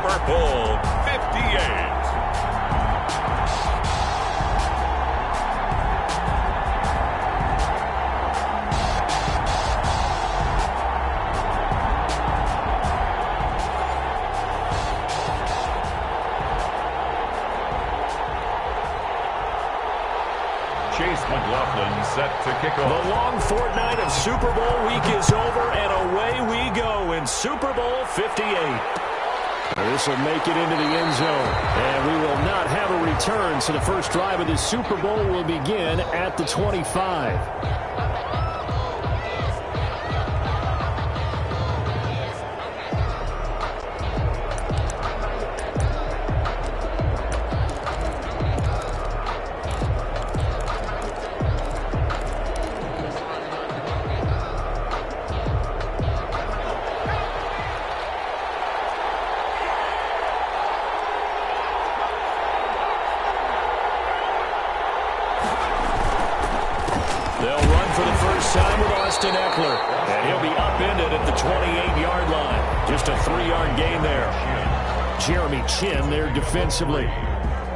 Super Bowl 58. Set to kick off. The long fortnight of Super Bowl week is over, and away we go in Super Bowl 58. This will make it into the end zone, and we will not have a return, so the first drive of the Super Bowl will begin at the 25. And he'll be upended at the 28-yard line. Just a 3-yard gain there. Jeremy Chin there defensively.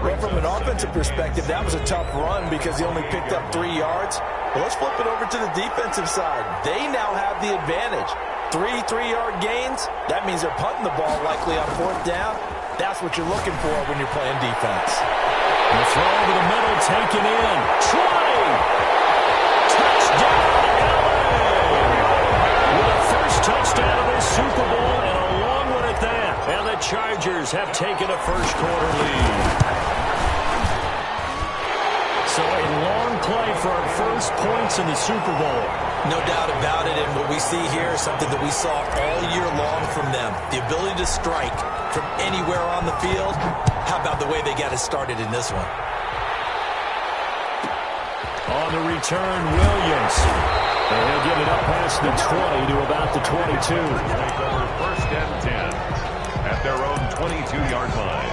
Well, from an offensive perspective, that was a tough run because he only picked up 3 yards. But let's flip it over to the defensive side. They now have the advantage. 3-3-yard gains, that means they're punting the ball likely on 4th down. That's what you're looking for when you're playing defense. The throw over the middle, taken in. Touchdown! Touchdown of this Super Bowl, and a long one at that. And the Chargers have taken a first-quarter lead. So a long play for our first points in the Super Bowl. No doubt about it, and what we see here is something that we saw all year long from them. The ability to strike from anywhere on the field. How about the way they got it started in this one? On the return, Williams. And he'll get it up past the 20 to about the 22. Take over 1st and 10 at their own 22-yard line.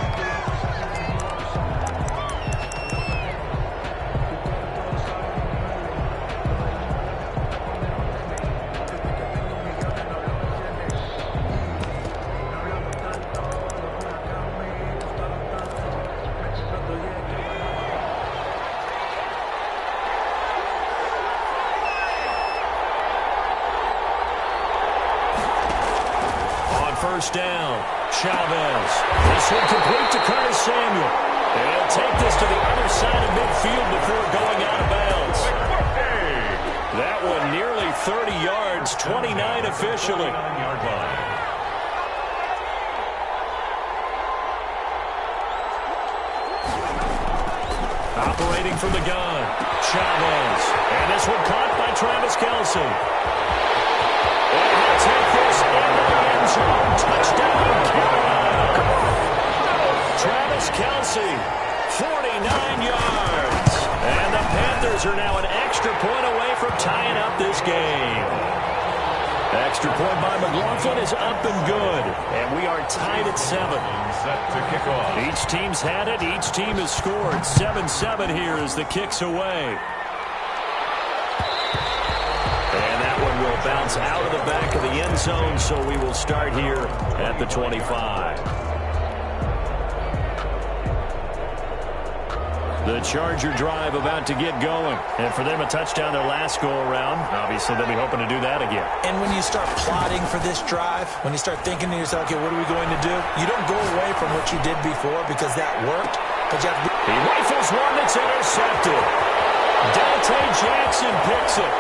First down, Chavez. This one complete to Curtis Samuel. And he'll take this to the other side of midfield before going out of bounds. That one nearly 30 yards, 29 officially. Operating from the gun, Chavez. And this one caught by Travis Kelce. And he'll take this into the end zone. Touchdown, Carolina. Travis Kelce, 49 yards. And the Panthers are now an extra point away from tying up this game. Extra point by McLaughlin is up and good. And we are tied at 7. Set to kick off. Each team's had it. Each team has scored. 7-7 here as the kick's away. And that one will bounce out of the back of the end zone, so we will start here at the 25. The Charger drive about to get going. And for them, a touchdown their last go-around. Obviously, they'll be hoping to do that again. And when you start plotting for this drive, when you start thinking to yourself, okay, what are we going to do? You don't go away from what you did before because that worked. But you have to... He rifles one that's intercepted. Dante Jackson picks it.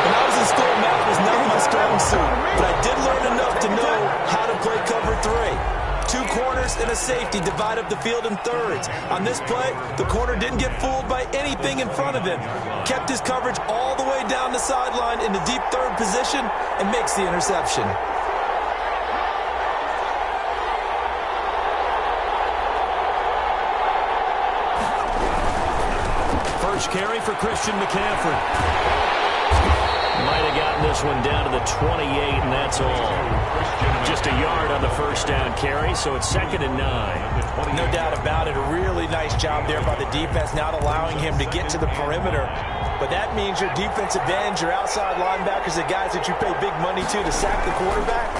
When I was in school, math was not my strong suit. But I did learn enough to know how to play cover 3. 2 corners and a safety divide up the field in thirds. On this play, the corner didn't get fooled by anything in front of him. Kept his coverage all the way down the sideline in the deep third position and makes the interception. First carry for Christian McCaffrey. Might have gotten this one down to the 28, and that's all. Just a yard on the first down carry, so it's 2nd and 9. No doubt about it. A really nice job there by the defense, not allowing him to get to the perimeter. but that means your defensive ends, your outside linebackers, the guys that you pay big money to sack the quarterback,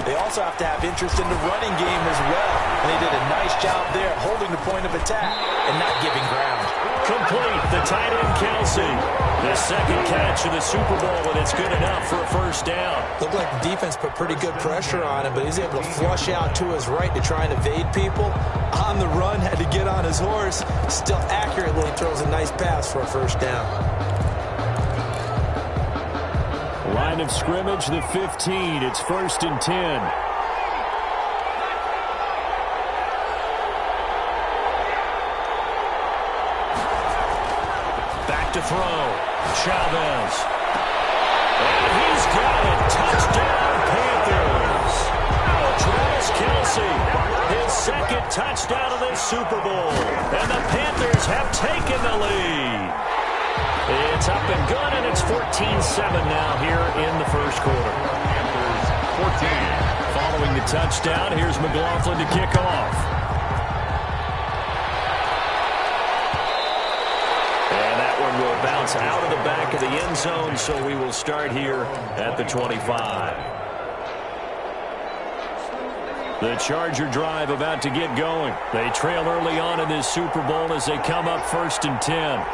they also have to have interest in the running game as well. And they did a nice job there holding the point of attack and not giving ground. Complete, the tight end Kelsey. The second catch of the Super Bowl, and it's good enough for a first down. Looked like the defense put pretty good pressure on him, but he's able to flush out to his right to try and evade people. On the run, had to get on his horse. Still accurately throws a nice pass for a first down. Line of scrimmage, the 15. It's 1st and 10. Back to throw. Chavez. And he's got it. Touchdown, Panthers. Travis Kelce, his second touchdown of this Super Bowl. And the Panthers have taken the lead. It's up and good, and it's 14-7 now here in the first quarter. Panthers 14. Following the touchdown, here's McLaughlin to kick off. And that one will bounce out of the back of the end zone, so we will start here at the 25. The Charger drive about to get going. They trail early on in this Super Bowl as they come up 1st and 10.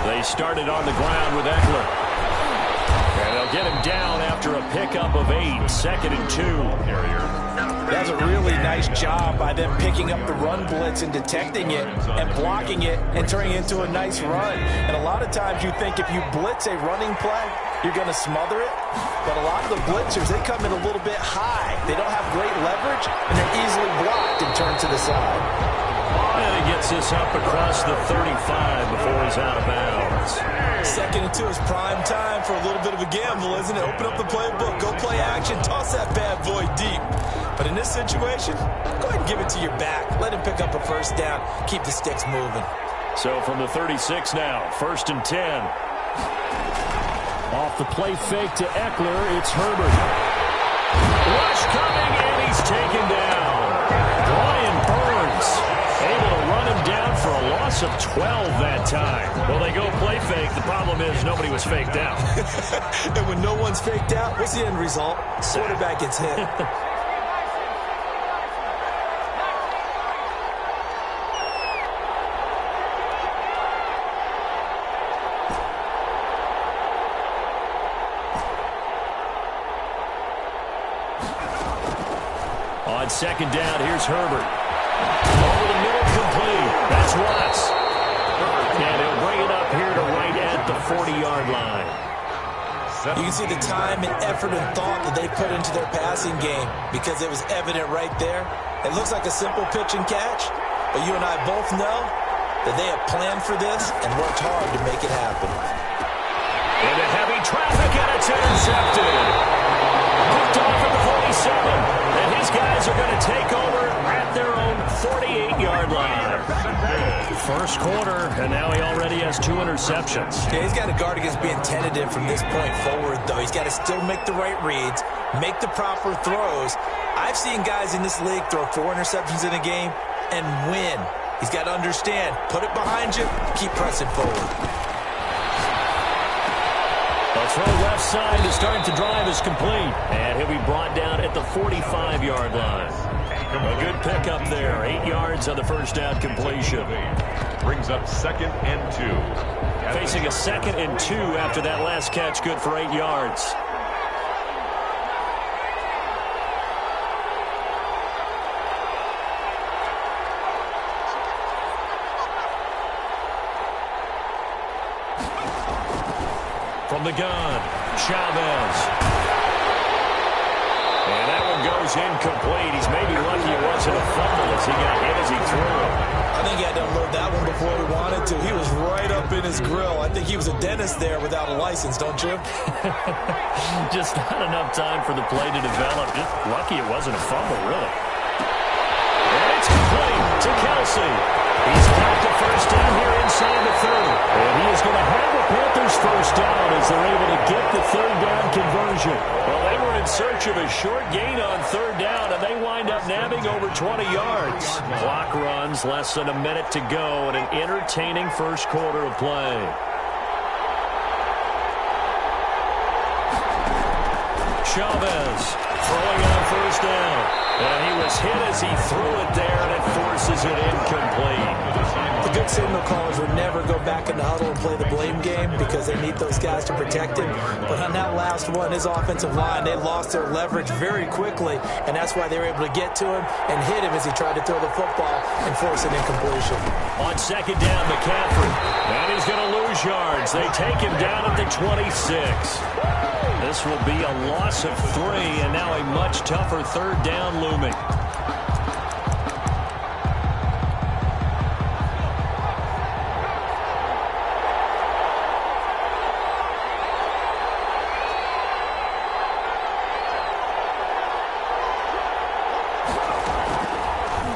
They started on the ground with Eckler. And they'll get him down after a pickup of 8, 2nd and 2. That's a really nice job by them picking up the run blitz and detecting it and blocking it and turning it into a nice run. And a lot of times you think if you blitz a running play, you're going to smother it. But a lot of the blitzers, they come in a little bit high. They don't have great leverage, and they're easily blocked and turned to the side. And he gets this up across the 35 before he's out of bounds. 2nd and 2 is prime time for a little bit of a gamble, isn't it? Open up the playbook, go play action, toss that bad boy deep. But in this situation, go ahead and give it to your back. Let him pick up a first down. Keep the sticks moving. So from the 36 now, 1st and 10. Off the play fake to Eckler, it's Herbert. Rush coming, and he's taken down. Brian Burns able to run him down for a loss of 12 that time. Well, they go play fake. The problem is nobody was faked out. And when no one's faked out, what's the end result? Quarterback gets hit. On 2nd down, here's Herbert. Over the middle, complete. That's Watts. And he'll bring it up here to right at the 40-yard line. You can see the time and effort and thought that they put into their passing game because it was evident right there. It looks like a simple pitch and catch, but you and I both know that they have planned for this and worked hard to make it happen. Into heavy traffic, and it's intercepted. Picked off at the 47, and his guys are going to take over at their own 48-yard line. First quarter, and now he already has 2 interceptions. Yeah, he's got to guard against being tentative from this point forward, though. He's got to still make the right reads, make the proper throws. I've seen guys in this league throw 4 interceptions in a game and win. He's got to understand, put it behind you, keep pressing forward. The throw left side to start the drive is complete. And he'll be brought down at the 45-yard line. A good pickup there. 8 yards on the first down completion. Brings up 2nd and 2. Facing a 2nd and 2 after that last catch, good for 8 yards. From the gun, Chavez. And that one goes incomplete. He's maybe lucky it wasn't a fumble as he got hit as he threw it. I think he had to unload that one before he wanted to. He was right up in his grill. I think he was a dentist there without a license, don't you? Just not enough time for the play to develop. Just lucky it wasn't a fumble, really. And it's complete to Kelce. He's got the first down here inside the 30. And he is going to have the Panthers first down as they're able to get the 3rd down conversion. Well, they were in in search of a short gain on third down, and they wind up nabbing over 20 yards. Clock runs, less than a minute to go, and an entertaining first quarter of play. Chavez throwing on first down. And he was hit as he threw it there, and it forces it incomplete. The good signal callers would never go back in the huddle and play the blame game because they need those guys to protect him. But on that last one, his offensive line, they lost their leverage very quickly, and that's why they were able to get to him and hit him as he tried to throw the football and force an incompletion. On second down, McCaffrey. And he's going to lose yards. They take him down at the 26. This will be a loss of 3, and now a much tougher third down looming.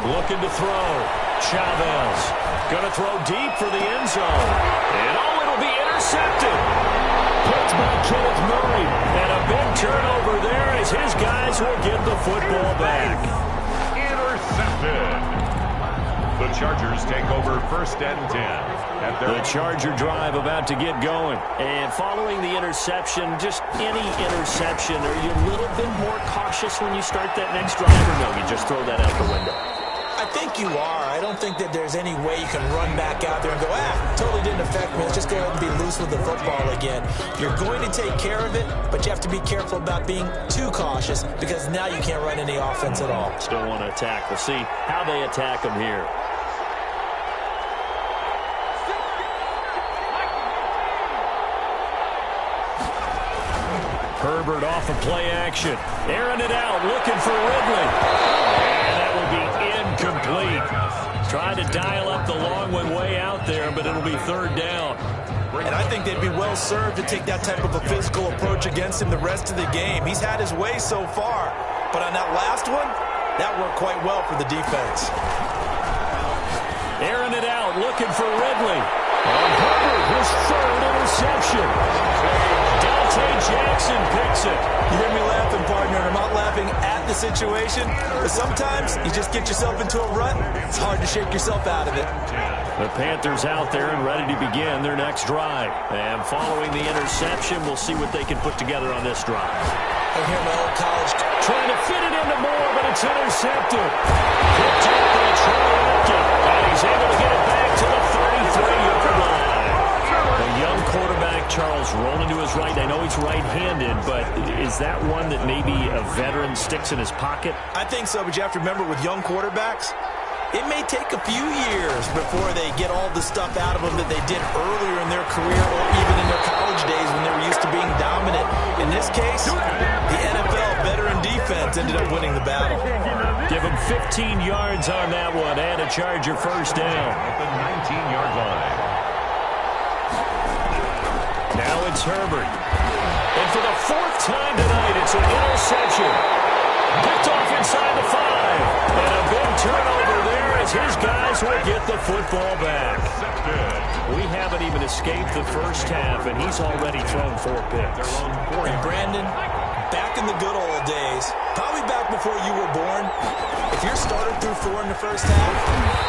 Looking to throw. Chavez going to throw deep for the end zone. And it'll be intercepted. Picked by Kenneth Murray. And a big turnover there as his guys will get the football back. Intercepted. The Chargers take over first and 10. The Charger drive about to get going. And following the interception, just any interception, are you a little bit more cautious when you start that next drive, or no, you just throw that out the window? I think you are. I don't think that there's any way you can run back out there and go, totally didn't affect me. Let's just go ahead and be loose with the football again. You're going to take care of it, but you have to be careful about being too cautious because now you can't run any offense at all. Still want to attack. We'll see how they attack them here. Herbert off of play action. Airing it out, looking for Ridley. And that will be incomplete. Trying to dial up the long one way out there, but it'll be third down. And I think they'd be well served to take that type of a physical approach against him the rest of the game. He's had his way so far, but on that last one, that worked quite well for the defense. Airing it out, looking for Ridley. And Herbert, his third interception. Dante Jackson picks it. You hear me laughing, partner, and I'm not laughing at the situation, but sometimes you just get yourself into a rut. It's hard to shake yourself out of it. The Panthers out there and ready to begin their next drive. And following the interception, we'll see what they can put together on this drive. I hear my old college trying to fit it into Moore, but it's intercepted. Picked up by Troy, and he's able to get it back to the 33-yard line. A young quarterback, Charles, rolling to his right. I know he's right-handed, but is that one that maybe a veteran sticks in his pocket? I think so, but you have to remember with young quarterbacks, it may take a few years before they get all the stuff out of them that they did earlier in their career or even in their college days when they were used to being dominant. In this case, the NFL veteran defense ended up winning the battle. Give him 15 yards on that one and a Charger first down. At the 19-yard line. Now it's Herbert. And for the fourth time tonight, it's an interception. Picked off inside the 5. And a big turnover there as his guys will get the football back. We haven't even escaped the first half, and he's already thrown 4 picks. And Brandon, back in the good old days, probably back before you were born, if your starter threw 4 in the first half,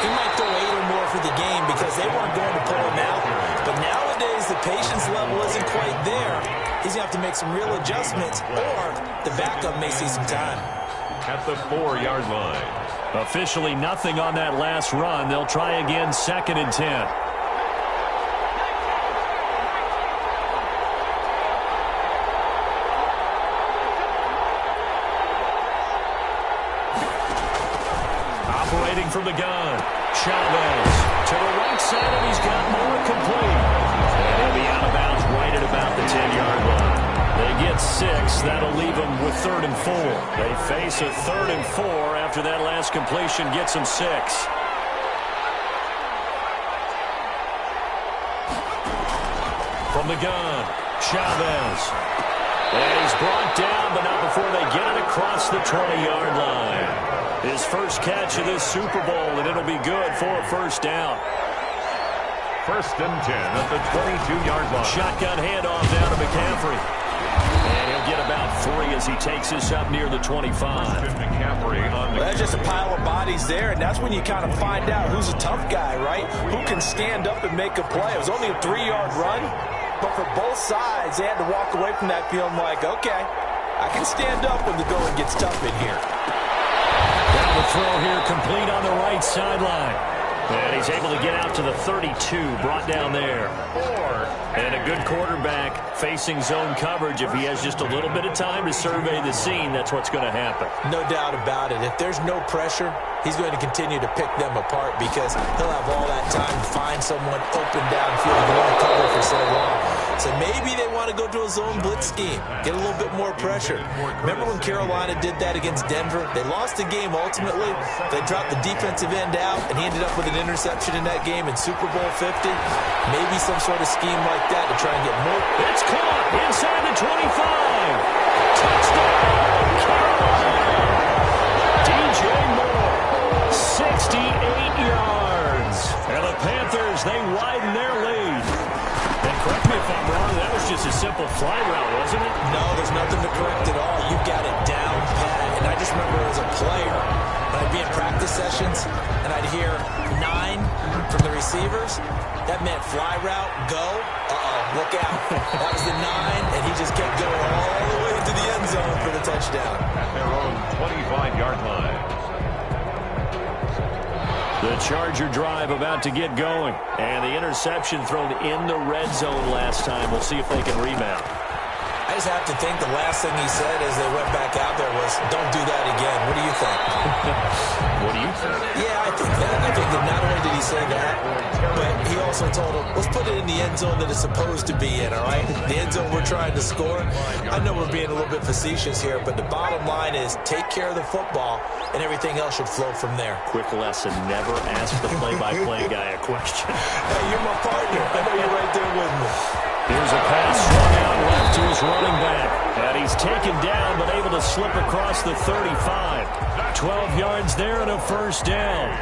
he might throw 8 or more for the game because they weren't going to pull him out. But nowadays, the patience level isn't quite there. He's going to have to make some real adjustments, or the backup may see some time. At the 4-yard line. Officially nothing on that last run. They'll try again, 2nd and 10. Operating from the gun. Chavez to the right side, and he's got more complete. And he'll be out of bounds right at about the 10-yard line. They get 6. That'll leave them with 3rd and 4. They face a 3rd and 4 after that last completion gets them 6. From the gun, Chavez. And he's brought down, but not before they get it across the 20-yard line. His first catch of this Super Bowl, and it'll be good for a first down. 1st and 10 at the 22-yard line. Shotgun handoff down to McCaffrey. And he'll get about 3 as he takes this up near the 25. Well, that's just a pile of bodies there, and that's when you kind of find out who's a tough guy, right? Who can stand up and make a play. It was only a 3-yard run, but for both sides, they had to walk away from that feeling like, okay, I can stand up when the going gets tough in here. Now the throw here complete on the right sideline. And he's able to get out to the 32, brought down there. And a good quarterback facing zone coverage. If he has just a little bit of time to survey the scene, that's what's going to happen. No doubt about it. If there's no pressure, he's going to continue to pick them apart because he'll have all that time to find someone open downfield and won't cover for so long. So maybe they want to go to a zone blitz scheme, get a little bit more pressure. Remember when Carolina did that against Denver? They lost the game ultimately. They dropped the defensive end out, and he ended up with an interception in that game in Super Bowl 50. Maybe some sort of scheme like that to try and get more. It's caught inside the 25. Touchdown, Carolina. DJ Moore, 68 yards. And the Panthers, they widen their lead. And correct me if I'm wrong, that was just a simple fly route, wasn't it? No, there's nothing to correct at all. You've got it down pat. And I just remember as a player, when I'd be in practice sessions, and I'd hear 9 from the receivers, that meant fly route, go, look out. That was the 9, and he just kept going all the way to the end zone for the touchdown. At their own 25-yard line. The Charger drive about to get going. And the interception thrown in the red zone last time. We'll see if they can rebound. I just have to think the last thing he said as they went back out there was, don't do that again. What do you think? What do you think? Yeah, I think that. I think that not only did he say that, but he also told him, let's put it in the end zone that it's supposed to be in, all right? The end zone we're trying to score. I know we're being a little bit facetious here, but the bottom line is take care of the football, and everything else should flow from there. Quick lesson, never ask the play-by-play guy a question. Hey, you're my partner. I know you're right there with me. Here's a pass swung out left to his running back. And he's taken down, but able to slip across the 35. 12 yards there and a first down.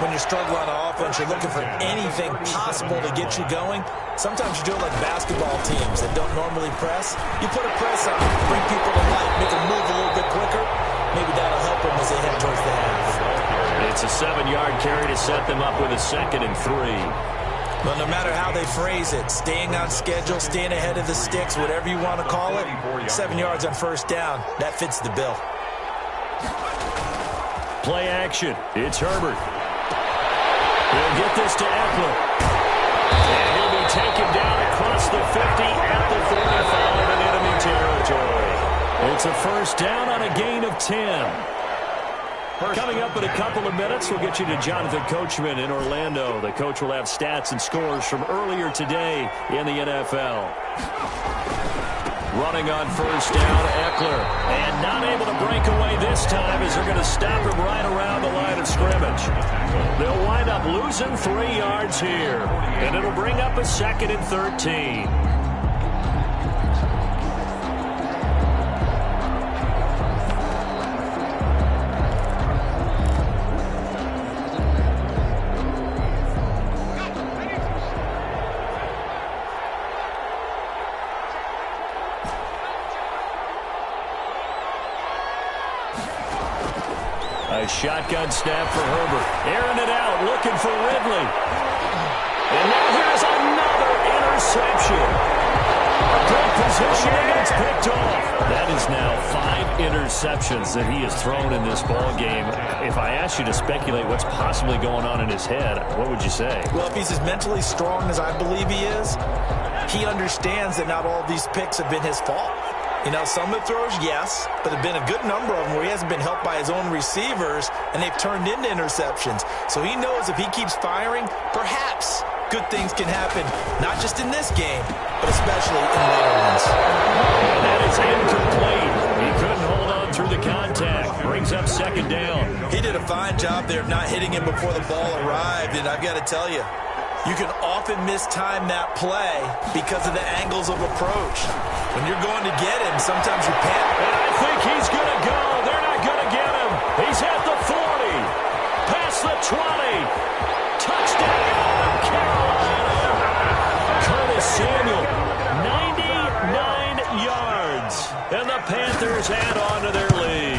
When you're struggling on offense, you're looking for anything possible to get you going. Sometimes you do it like basketball teams that don't normally press. You put a press on, bring people to life, make them move a little bit quicker. Maybe that'll help them as they head towards the half. It's a 7-yard carry to set them up with a 2nd and 3. Well, no matter how they phrase it, staying on schedule, staying ahead of the sticks, whatever you want to call it, 7 yards on first down, that fits the bill. Play action. It's Herbert. He'll get this to Eckler. And he'll be taken down across the 50 at the 45 in enemy territory. It's a first down on a gain of 10. Coming up in a couple of minutes, we'll get you to Jonathan Coachman in Orlando. The coach will have stats and scores from earlier today in the NFL. Running on first down, Eckler. And not able to break away this time as they're going to stop him right around the line of scrimmage. They'll wind up losing 3 yards here. And it'll bring up a 2nd and 13. A shotgun snap for Herbert. Airing it out, looking for Ridley. And now here's another interception. Good positioning, and it's picked off. That is now 5 interceptions that he has thrown in this ball game. If I asked you to speculate what's possibly going on in his head, what would you say? Well, if he's as mentally strong as I believe he is, he understands that not all of these picks have been his fault. You know, some of the throws, yes, but there have been a good number of them where he hasn't been helped by his own receivers, and they've turned into interceptions. So he knows if he keeps firing, perhaps good things can happen, not just in this game, but especially in later ones. And that is incomplete. He couldn't hold on through the contact. Brings up 2nd down. He did a fine job there of not hitting him before the ball arrived, and I've got to tell you, you can often mistime that play because of the angles of approach. When you're going to get him, sometimes you panic. And I think he's going to go. They're not going to get him. He's at the 40. Past the 20. Touchdown, Carolina. Curtis Samuel, 99 yards. yards. And the Panthers add on to their lead.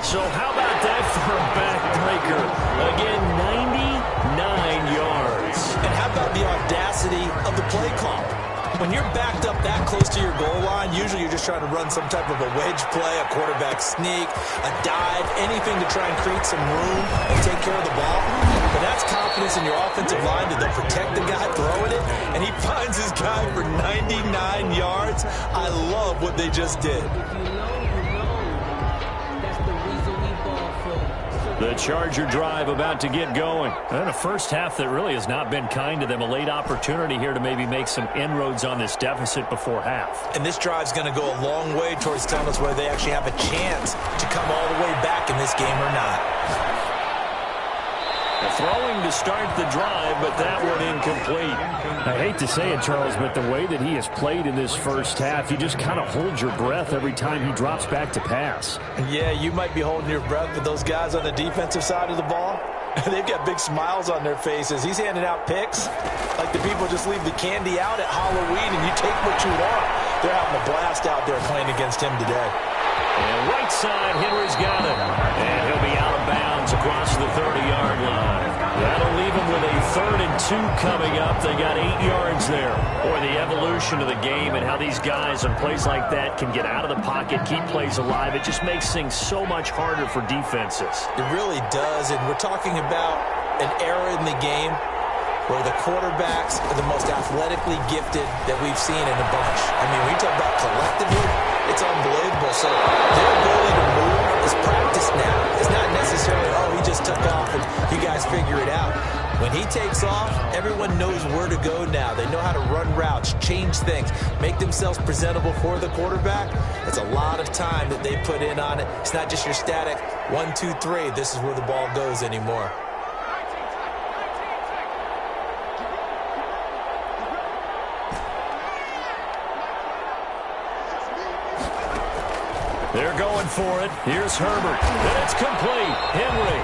So how about that for a backbreaker? Again, 99 yards. And how about the audacity of the play call? When you're backed up that close to your goal line, usually you're just trying to run some type of a wedge play, a quarterback sneak, a dive, anything to try and create some room and take care of the ball. But that's confidence in your offensive line that they'll protect the guy throwing it, and he finds his guy for 99 yards. I love what they just did. The Charger drive about to get going. And a first half that really has not been kind to them. A late opportunity here to maybe make some inroads on this deficit before half. And this drive's going to go a long way towards telling us whether they actually have a chance to come all the way back in this game or not. Throwing to start the drive, but that one incomplete. I hate to say it, Charles, but the way that he has played in this first half, you just kind of hold your breath every time he drops back to pass. Yeah, you might be holding your breath, but those guys on the defensive side of the ball, they've got big smiles on their faces. He's handing out picks like the people just leave the candy out at Halloween and you take what you want. They're having a blast out there playing against him today. And right side, Henry's got it. And he'll be out of bounds across the 30-yard line. That'll leave him with a 3rd and 2 coming up. They got 8 yards there. Boy, the evolution of the game and how these guys on plays like that can get out of the pocket, keep plays alive. It just makes things so much harder for defenses. It really does, and we're talking about an era in the game where the quarterbacks are the most athletically gifted that we've seen in a bunch. I mean, when you talk about collectively, it's unbelievable. So their ability to move is practiced now. It's not necessarily, oh, he just took off and you guys figure it out. When he takes off, everyone knows where to go now. They know how to run routes, change things, make themselves presentable for the quarterback. It's a lot of time that they put in on it. It's not just your static 1, 2, 3. This is where the ball goes anymore. They're going for it. Here's Herbert. And it's complete. Henry.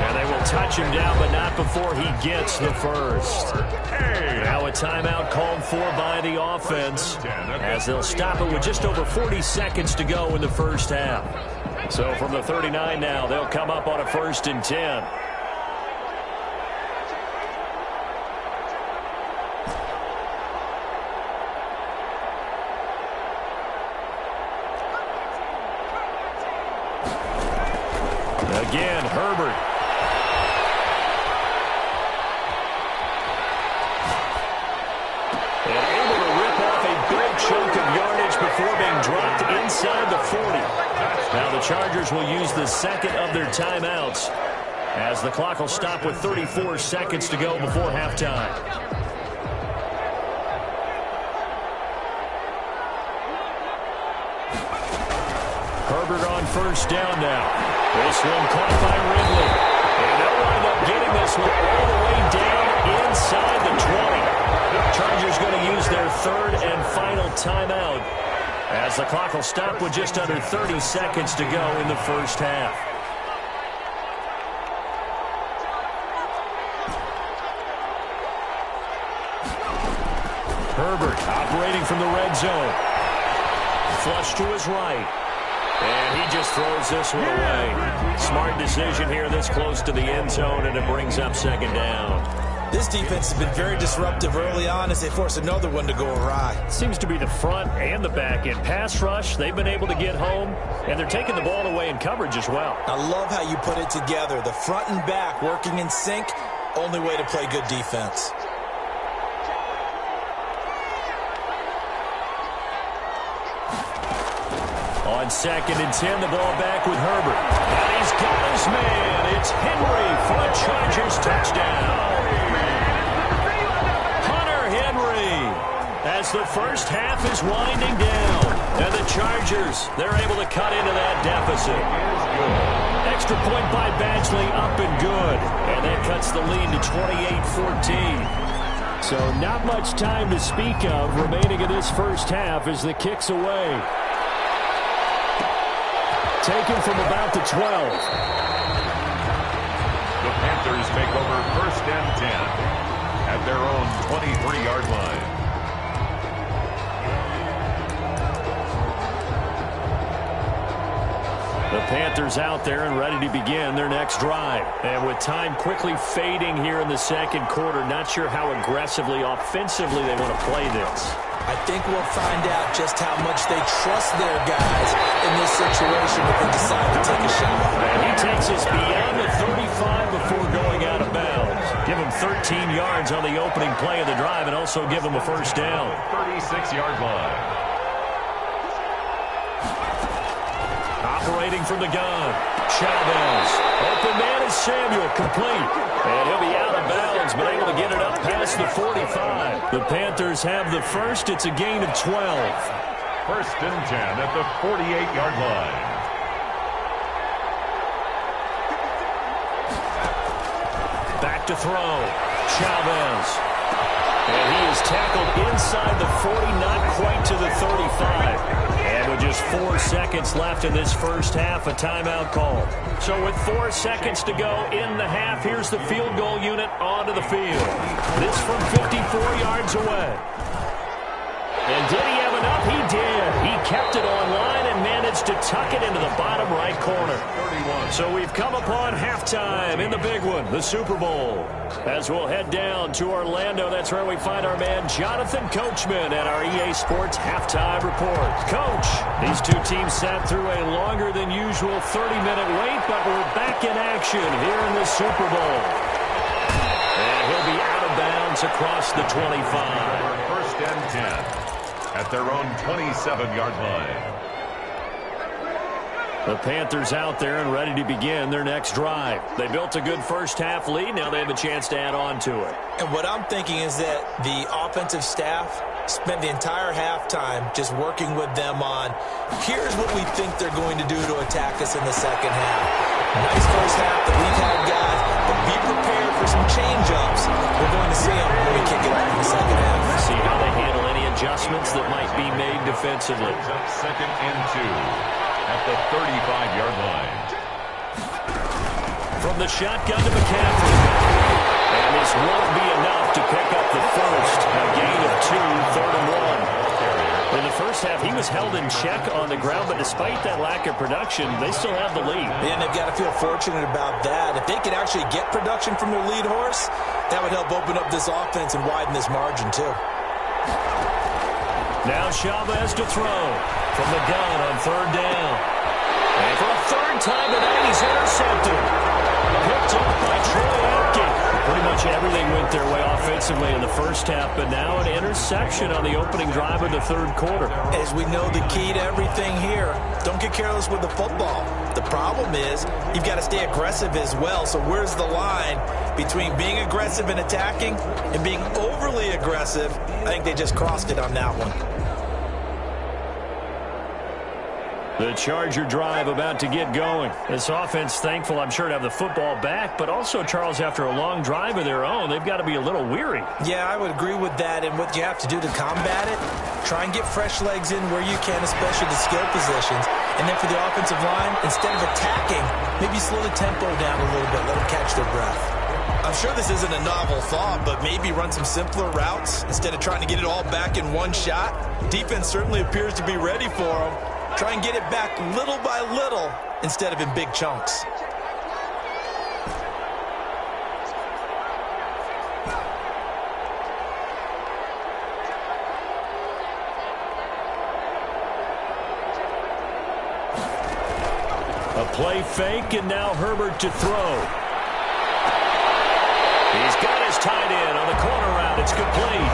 And they will touch him down, but not before he gets the first. Now a timeout called for by the offense as they'll stop it with just over 40 seconds to go in the first half. So from the 39 now, they'll come up on a 1st and 10. Again, Herbert. And able to rip off a big chunk of yardage before being dropped inside the 40. Now the Chargers will use the second of their timeouts as the clock will stop with 34 seconds to go before halftime. Herbert on 1st down now. This one caught by Ridley. And they'll wind up getting this one all the way down inside the 20. Chargers going to use their 3rd and final timeout as the clock will stop with just under 30 seconds to go in the first half. Herbert operating from the red zone. Flush to his right. And he just throws this one away. Smart decision here this close to the end zone, and it brings up 2nd down. This defense has been very disruptive early on as they force another one to go awry. Seems to be the front and the back end. Pass rush, they've been able to get home, and they're taking the ball away in coverage as well. I love how you put it together. The front and back working in sync, only way to play good defense. On 2nd and 10, the ball back with Herbert. And he's got his man. It's Henry for a Chargers touchdown. Hunter Henry as the first half is winding down. And the Chargers, they're able to cut into that deficit. Extra point by Badgley up and good. And that cuts the lead to 28-14. So not much time to speak of remaining in this first half as the kick's away. Taken from about the 12. The Panthers make over 1st and 10 at their own 23-yard line. Panthers out there and ready to begin their next drive. And with time quickly fading here in the second quarter, not sure how aggressively, offensively they want to play this. I think we'll find out just how much they trust their guys in this situation if they decide to take a shot. And he takes us beyond the 35 before going out of bounds. Give him 13 yards on the opening play of the drive and also give him a first down. 36-yard line. Operating from the gun, Chavez. Open man is Samuel, complete. And he'll be out of bounds, but able to get it up past the 45. The Panthers have the first. It's a gain of 12. First and 10 at the 48-yard line. Back to throw, Chavez. And he is tackled inside the 40, not quite to the 35. And with just 4 seconds left in this first half, a timeout call. So with 4 seconds to go in the half, here's the field goal unit onto the field. This from 54 yards away. And did he have enough? He did. He kept it on line and managed to tuck it into the bottom right corner. So we've come upon halftime in the big one, the Super Bowl. As we'll head down to Orlando, that's where we find our man Jonathan Coachman at our EA Sports Halftime Report. Coach, these two teams sat through a longer than usual 30-minute wait, but we're back in action here in the Super Bowl. And he'll be out of bounds across the 25. First and 10 at their own 27-yard line. The Panthers out there and ready to begin their next drive. They built a good first-half lead. Now they have a chance to add on to it. And what I'm thinking is that the offensive staff spent the entire halftime just working with them on, here's what we think they're going to do to attack us in the second half. Nice first half that we've had, guys, but be prepared for some change-ups. We're going to see them when we kick it off in the second half. See how they handle any adjustments that might be made defensively. Up second and 2 at the 35-yard line. From the shotgun to McCaffrey. And this won't be enough to pick up the first. A gain of 2, 3rd and 1. In the first half, he was held in check on the ground, but despite that lack of production, they still have the lead. And they've got to feel fortunate about that. If they could actually get production from their lead horse, that would help open up this offense and widen this margin, too. Now Chavez to throw from the gun on 3rd down. And for a 3rd time tonight, he's intercepted. Picked up by Troy Apke. Pretty much everything went their way offensively in the first half, but now an interception on the opening drive of the 3rd quarter. As we know, the key to everything here, don't get careless with the football. The problem is you've got to stay aggressive as well. So where's the line between being aggressive and attacking and being overly aggressive? I think they just crossed it on that one. The Charger drive about to get going. This offense, thankful, I'm sure, to have the football back, but also, Charles, after a long drive of their own, they've got to be a little weary. Yeah, I would agree with that, and what you have to do to combat it, try and get fresh legs in where you can, especially the skill positions, and then for the offensive line, instead of attacking, maybe slow the tempo down a little bit, let them catch their breath. I'm sure this isn't a novel thought, but maybe run some simpler routes instead of trying to get it all back in one shot. Defense certainly appears to be ready for them. Try and get it back little by little instead of in big chunks. A play fake, and now Herbert to throw. He's got his tight end on the corner route. It's complete.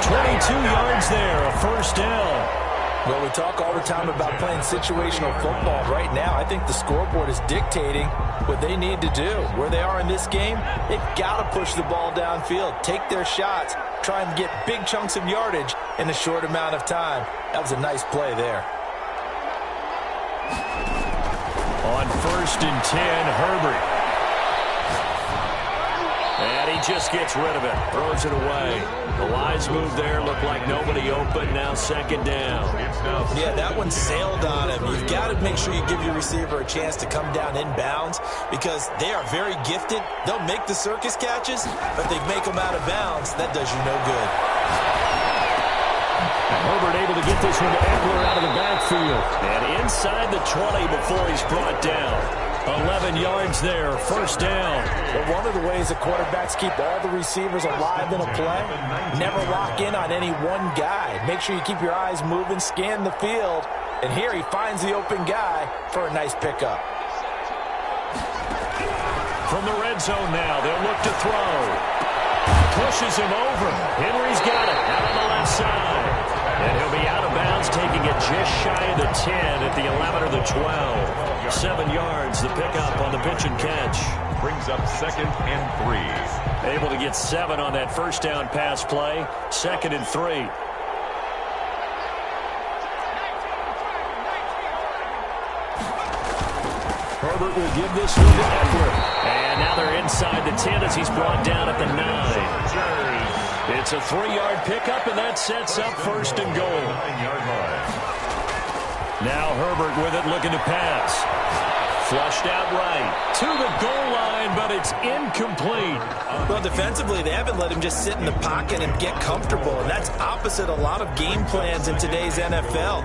22 yards there, a first down. Well, we talk all the time about playing situational football. Right now, I think the scoreboard is dictating what they need to do. Where they are in this game, they've got to push the ball downfield, take their shots, try and get big chunks of yardage in a short amount of time. That was a nice play there. On 1st and 10, Herbert. And he just gets rid of it, throws it away. The wise move there, looked like nobody open, now 2nd down. Yeah, that one sailed on him. You've got to make sure you give your receiver a chance to come down inbounds because they are very gifted. They'll make the circus catches, but they make them out of bounds. That does you no good. Herbert able to get this one to Eckler out of the backfield. And inside the 20 before he's brought down. 11 yards there, first down. But one of the ways the quarterbacks keep all the receivers alive in a play, never lock in on any one guy. Make sure you keep your eyes moving, scan the field, and here he finds the open guy for a nice pickup. From the red zone now, they'll look to throw. Pushes him over. Henry's got it out on the left side. And he'll be out of bounds, taking it just shy of the 10 at the 11 or the 12. 7 yards, the pickup on the pitch and catch. Brings up 2nd and 3. Able to get 7 on that first down pass play. 2nd and 3. Herbert will give this one to Eckler. And now they're inside the 10 as he's brought down at the 9. It's a 3-yard pickup, and that sets up first and goal. Now Herbert with it, looking to pass. Flushed out right to the goal line, but it's incomplete. Well, defensively, they haven't let him just sit in the pocket and get comfortable, and that's opposite a lot of game plans in today's NFL.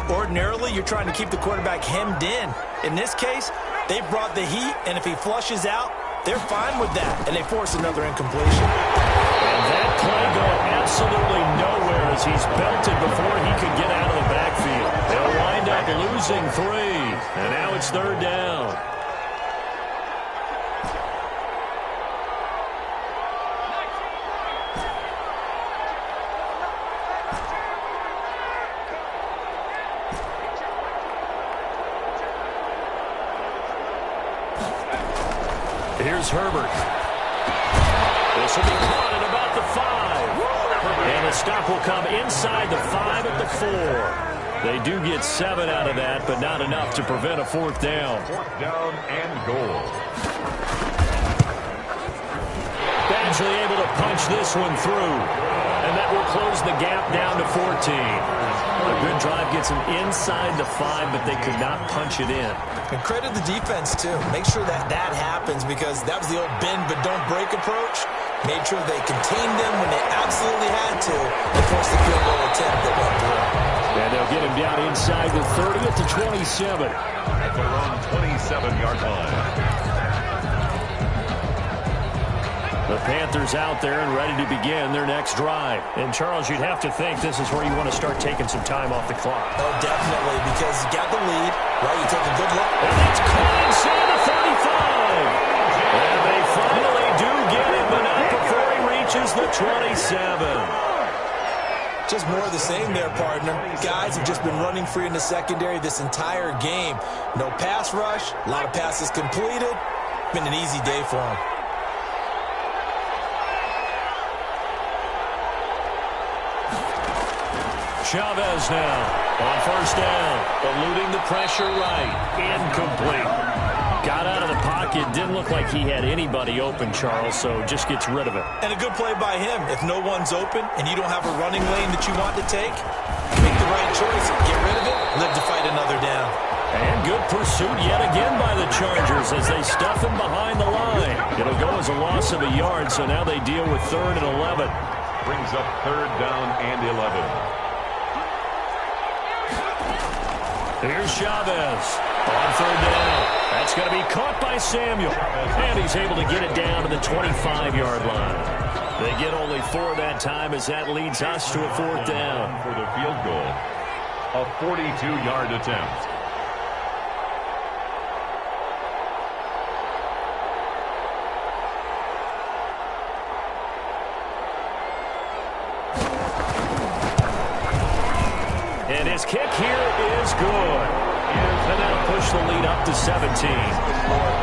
Ordinarily, you're trying to keep the quarterback hemmed in. In this case, they brought the heat, and if he flushes out, they're fine with that, and they force another incompletion. And that play going absolutely nowhere as he's belted before he could get out of the backfield. They'll wind up losing 3, and now it's 3rd down. Here's Herbert. This will be caught at about the 5. And the stop will come inside the 5 at the 4. They do get 7 out of that, but not enough to prevent a 4th down. 4th down and goal. Badgley able to punch this one through. And that will close the gap down to 14. A good drive gets them inside the 5, but they could not punch it in. And credit the defense, too. Make sure that happens because that was the old bend but don't break approach. Made sure they contained them when they absolutely had to and forced the field goal attempt that went through. And they'll get him down inside the 30 at the 27. At their own 27-yard line. The Panthers out there and ready to begin their next drive. And, Charles, you'd have to think this is where you want to start taking some time off the clock. Oh, definitely, because you got the lead, right? You take a good look. And it's caught inside the 35. And they finally do get him, but not before he reaches the 27. Just more of the same there, partner. Guys have just been running free in the secondary this entire game. No pass rush, a lot of passes completed. Been an easy day for them. Chavez now on first down, eluding the pressure right, incomplete. Got out of the pocket, didn't look like he had anybody open, Charles, so just gets rid of it. And a good play by him. If no one's open and you don't have a running lane that you want to take, make the right choice, get rid of it, live to fight another down. And good pursuit yet again by the Chargers as they stuff him behind the line. It'll go as a loss of a yard, so now they deal with 3rd and 11. Brings up 3rd down and 11. Here's Chavez on 3rd down. That's going to be caught by Samuel. And he's able to get it down to the 25-yard line. They get only 4 that time as that leads us to a 4th down. For the field goal, a 42-yard attempt. And his kick here is good. And that'll push the lead up to 17.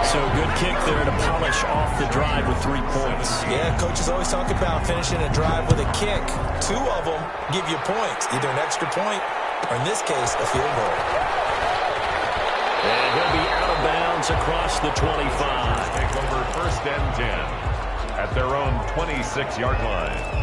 So good kick there to polish off the drive with 3 points. Yeah, coaches always talk about finishing a drive with a kick. 2 of them give you points, either an extra point or, in this case, a field goal. And he'll be out of bounds across the 25. Take over 1st and 10 at their own 26-yard line.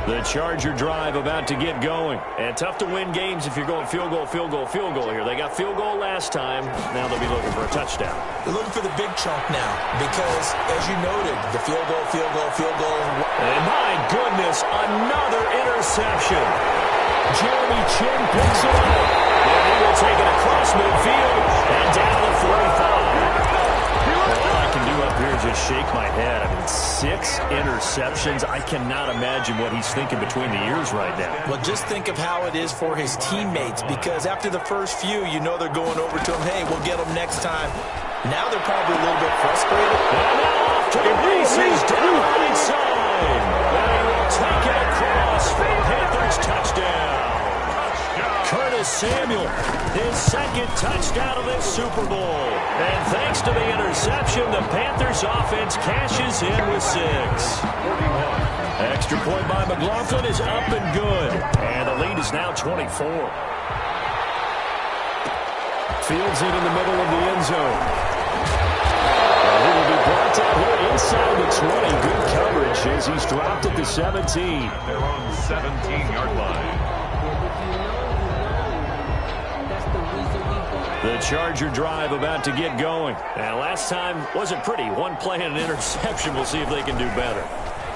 The Charger drive about to get going. And tough to win games if you're going field goal, field goal, field goal here. They got field goal last time. Now they'll be looking for a touchdown. They're looking for the big chunk now because, as you noted, the field goal, field goal, field goal. And my goodness, another interception. Jeremy Chin picks it up. And he will take it across midfield and down the 45. All I can do up here is just shake my head. I mean, 6 interceptions. I cannot imagine what he's thinking between the ears right now. Well, just think of how it is for his teammates, because after the first few, you know they're going over to him, hey, we'll get them next time. Now they're probably a little bit frustrated. And now off to the races down the right side. And he will take it across for a Panthers touchdown. Curtis Samuel, his second touchdown of this Super Bowl. And thanks to the interception, the Panthers offense cashes in with 6. Extra point by McLaughlin is up and good. And the lead is now 24. Fields it in the middle of the end zone. And he will be brought down here inside the 20. Good coverage as he's dropped at the 17. Their own 17-yard line. The Charger drive about to get going. And last time wasn't pretty. One play and an interception. We'll see if they can do better.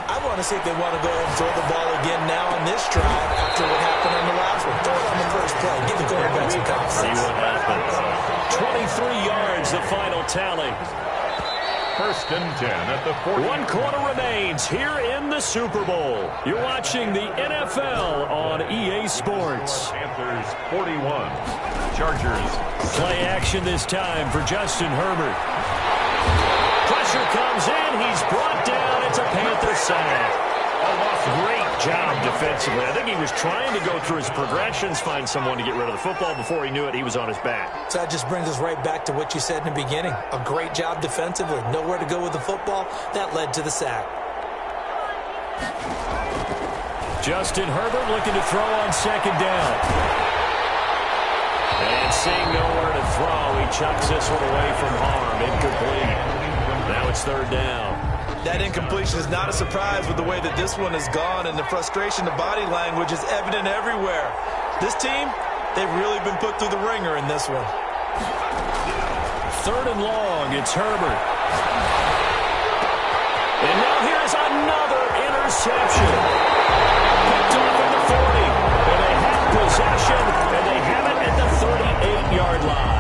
I want to see if they want to go and throw the ball again now on this drive after what happened on the last one. Throw it on the first play. Give the quarterback some confidence. See what happens. 23 yards, the final tally. 1st and 10 at the 40. 1 quarter remains here in the Super Bowl. You're watching the NFL on EA Sports. Panthers 41. Chargers. Play action this time for Justin Herbert. Pressure comes in. He's brought down. It's a Panther sack. Great job defensively. I think he was trying to go through his progressions, find someone to get rid of the football. Before he knew it, he was on his back. So that just brings us right back to what you said in the beginning. A great job defensively. Nowhere to go with the football. That led to the sack. Justin Herbert looking to throw on 2nd down. And seeing nowhere to throw, he chucks this one away from harm. Incomplete. Now it's 3rd down. That incompletion is not a surprise with the way that this one has gone, and the frustration, the body language is evident everywhere. This team, they've really been put through the ringer in this one. 3rd and long, it's Herbert. And now here's another interception. Picked off at the 40. And they have possession, and they have it at the 38-yard line.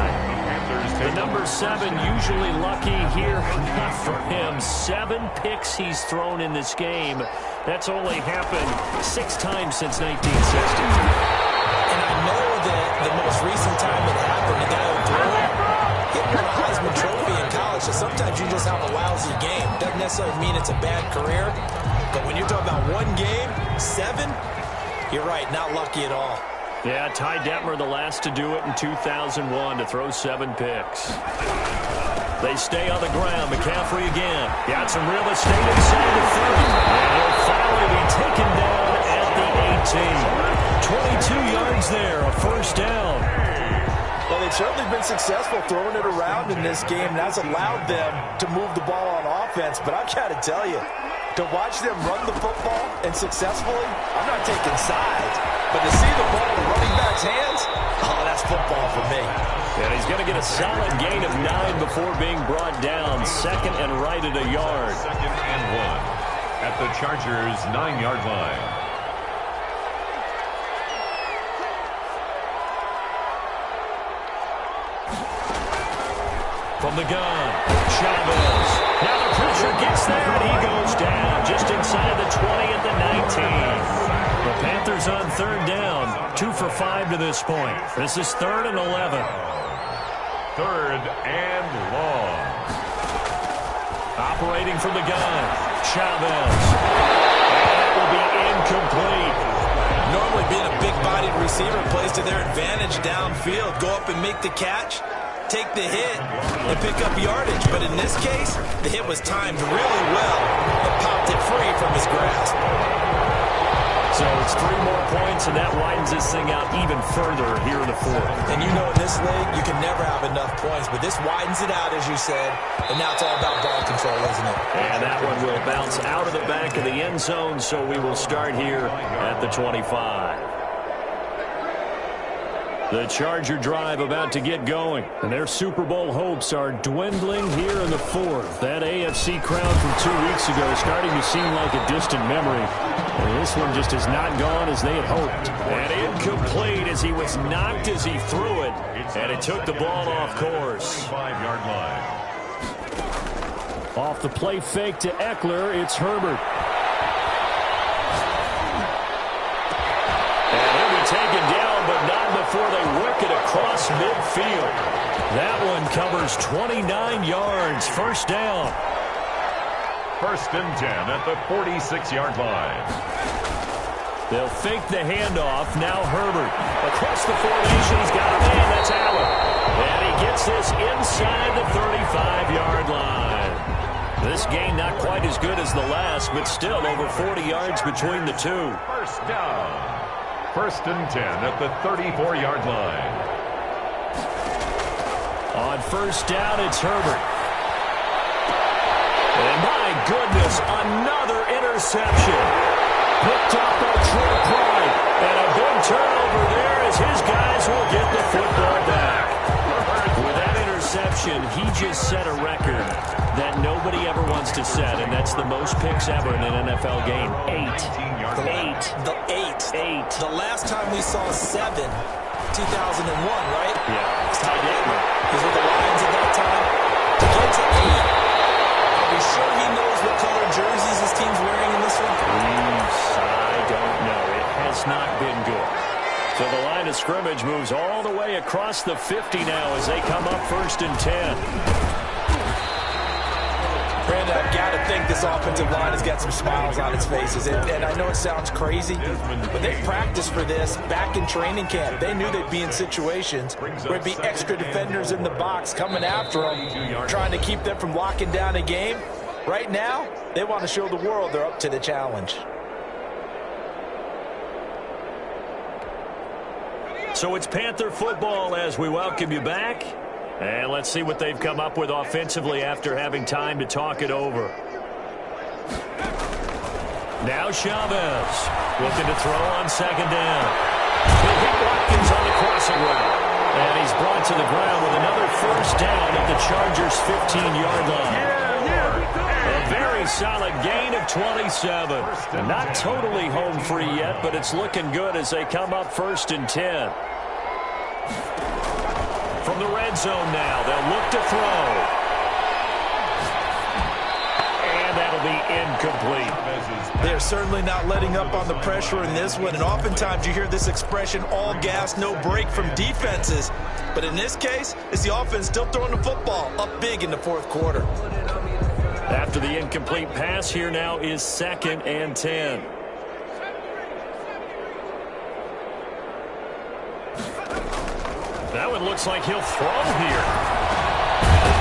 The number 7 usually lucky here. Not for him. 7 picks he's thrown in this game. That's only happened 6 times since 1960. And I know that the most recent time it happened, the guy who threw it hit won a Heisman Trophy in college. So sometimes you just have a lousy game. Doesn't necessarily mean it's a bad career. But when you're talking about one game, 7, you're right, not lucky at all. Yeah, Ty Detmer, the last to do it in 2001, to throw 7 picks. They stay on the ground. McCaffrey again. Got some real estate inside the 30. And he'll finally be taken down at the 18. 22 yards there, a 1st down. Well, they've certainly been successful throwing it around in this game. That's allowed them to move the ball on offense. But I've got to tell you, to watch them run the football and successfully, I'm not taking sides. But to see the ball in the running back's hands, oh, that's football for me. And he's going to get a solid gain of 9 before being brought down. 2nd and right at a yard. 2nd and 1 at the Chargers' 9-yard line. From the gun, Chavez. Now the pressure gets there, and he goes down just inside the 20 at the 19. The Panthers on 3rd down, 2 for 5 to this point. This is 3rd and 11. 3rd and long. Operating from the gun, Chavez. And it will be incomplete. Normally being a big-bodied receiver plays to their advantage downfield. Go up and make the catch, take the hit, and pick up yardage. But in this case, the hit was timed really well and popped it free from his grasp. So it's 3 more points, and that widens this thing out even further here in the 4th. And you know in this league, you can never have enough points, but this widens it out, as you said, and now it's all about ball control, isn't it? And that one will bounce out of the back of the end zone, so we will start here at the 25. The Charger drive about to get going, and their Super Bowl hopes are dwindling here in the fourth. That AFC crown from 2 weeks ago is starting to seem like a distant memory. And this one just has not gone as they had hoped. And incomplete as he was knocked as he threw it, and it took the ball off course. 5-yard line. Off the play fake to Eckler, it's Herbert. And he'll be taken down, but not before they work it across midfield. That one covers 29 yards. First down. 1st and 10 at the 46-yard line. They'll fake the handoff. Now Herbert. Across the formation, he's got a man. That's Allen. And he gets this inside the 35-yard line. This game not quite as good as the last, but still over 40 yards between the two. First down. 1st and 10 at the 34-yard line. On first down, it's Herbert. And my goodness, another interception. Picked up by Troy Pride. And a big turnover there as his guys will get the football back. With that interception, he just set a record that nobody ever wants to set, and that's the most picks ever in an NFL game. 8. The last time we saw 7, 2001, right? Yeah. It's Ty Detmer. He was with the Lions at that time. To get to 8. Are we sure he knows what color jerseys his team's wearing in this one? I don't know. It has not been good. So the line of scrimmage moves all the way across the 50 now as they come up 1st and 10. Brandon, I've got to think this offensive line has got some smiles on its faces. And I know it sounds crazy, but they practiced for this back in training camp. They knew they'd be in situations where there'd be extra defenders in the box coming after them, trying to keep them from locking down a game. Right now, they want to show the world they're up to the challenge. So it's Panther football as we welcome you back. And let's see what they've come up with offensively after having time to talk it over. Now Chavez looking to throw on 2nd down. They hit Watkins on the crossing route. And he's brought to the ground with another first down at the Chargers' 15-yard line. A very solid gain of 27. Not totally home free yet, but it's looking good as they come up 1st and 10. From the red zone now, they'll look to throw. And that'll be incomplete. They're certainly not letting up on the pressure in this one, and oftentimes you hear this expression, all gas, no break from defenses. But in this case, it's the offense still throwing the football up big in the 4th quarter. After the incomplete pass, here now is 2nd and 10. That one looks like he'll throw here.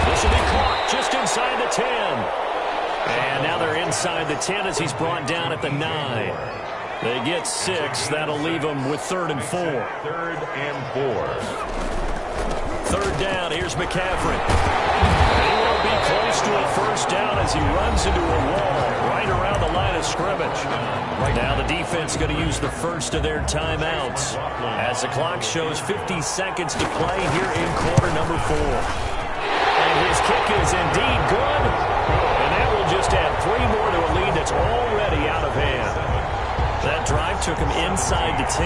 This will be caught just inside the 10. And now they're inside the 10 as he's brought down at the 9. They get 6. That'll leave them with 3rd and 4. 3rd and 4. 3rd down. Here's McCaffrey. And he won't be close to a first down as he runs into a wall right around the line of scrimmage. Now the defense going to use the first of their timeouts as the clock shows 50 seconds to play here in quarter number 4. And his kick is indeed good. And that will just add 3 more to a lead that's already out of hand. That drive took him inside the 10.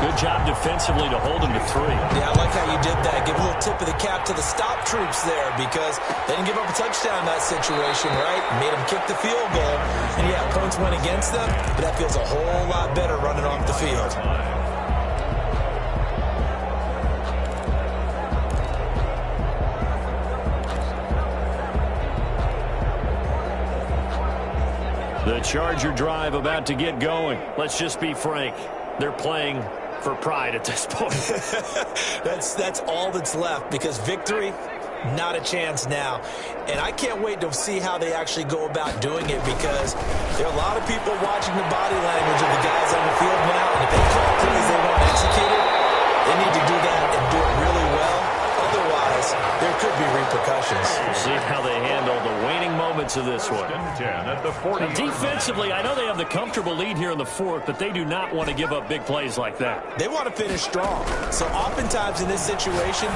Good job defensively to hold him to 3. Yeah, I like how you did that. Give a little tip of the cap to the stop troops there because they didn't give up a touchdown in that situation, right? Made them kick the field goal. And, yeah, points went against them, but that feels a whole lot better running off the field. The Charger drive about to get going. Let's just be frank. They're playing for pride at this point. That's all that's left because victory, not a chance now. And I can't wait to see how they actually go about doing it because there are a lot of people watching the body language of the guys on the field now. And if they call plays they won't execute it, they need to do that and do it really well. Otherwise, there could be repercussions. possessions. We'll see how they handle the waning moments of this one. 10 at the 40. Now, defensively, I know they have the comfortable lead here in the fourth, but they do not want to give up big plays like that. They want to finish strong. So oftentimes in this situation,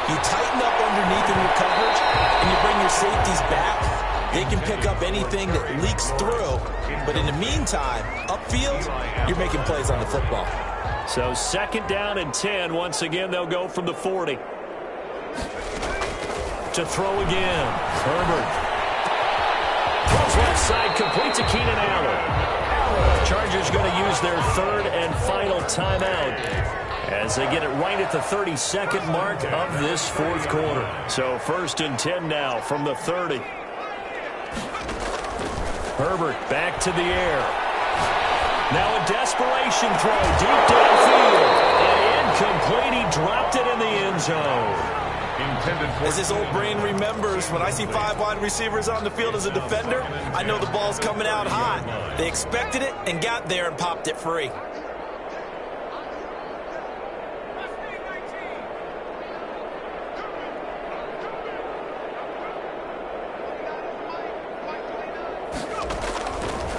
you tighten up underneath in your coverage, and you bring your safeties back. They can pick up anything that leaks through. But in the meantime, upfield, you're making plays on the football. So 2nd down and 10. Once again, they'll go from the 40. To throw again. Herbert. Throws left side, complete to Keenan Allen. Chargers going to use their 3rd and final timeout as they get it right at the 32nd mark of this 4th quarter. So 1st and 10 now from the 30. Herbert back to the air. Now a desperation throw deep downfield. And incomplete. He dropped it in the end zone. As his old brain remembers, when I see 5 wide receivers on the field as a defender, I know the ball's coming out hot. They expected it and got there and popped it free.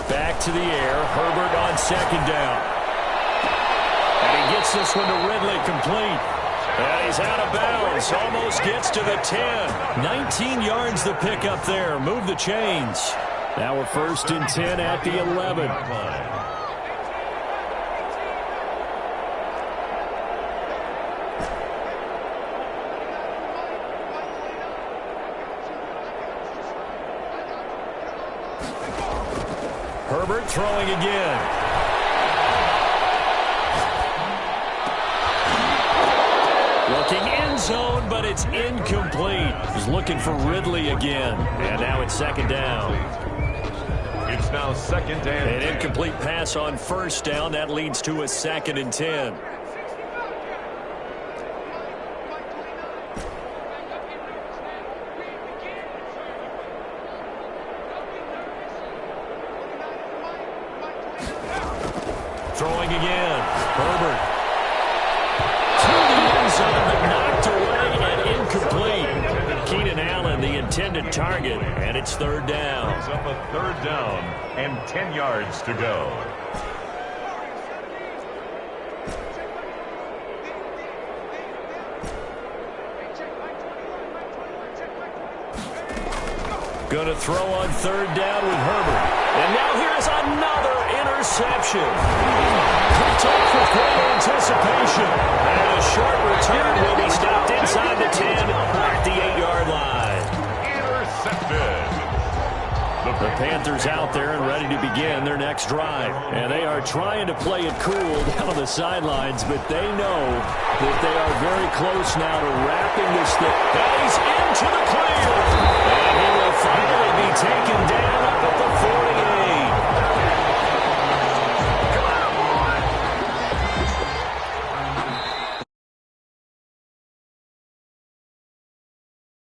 Back to the air. Herbert on 2nd down. And he gets this one to Ridley, complete. And he's out of bounds. Almost gets to the 10. 19 yards the pick up there. Move the chains. Now we're 1st and 10 at the 11. Herbert throwing again. Looking end zone, but it's incomplete. He's looking for Ridley again. And now it's 2nd down. It's now 2nd and An incomplete pass on 1st down. That leads to a 2nd and 10. Throwing again. Herbert. But knocked away and incomplete. Keenan Allen, the intended target, and it's 3rd down. Brings up a 3rd down and 10 yards to go. Going to throw on 3rd down with Herbert. And now here's another interception. Picked off with great anticipation. And a short return will be stopped inside the 10 at the 8-yard line. Intercepted. The Panthers out there and ready to begin their next drive. And they are trying to play it cool down on the sidelines, but they know that they are very close now to wrapping this thing. And he's into the clear.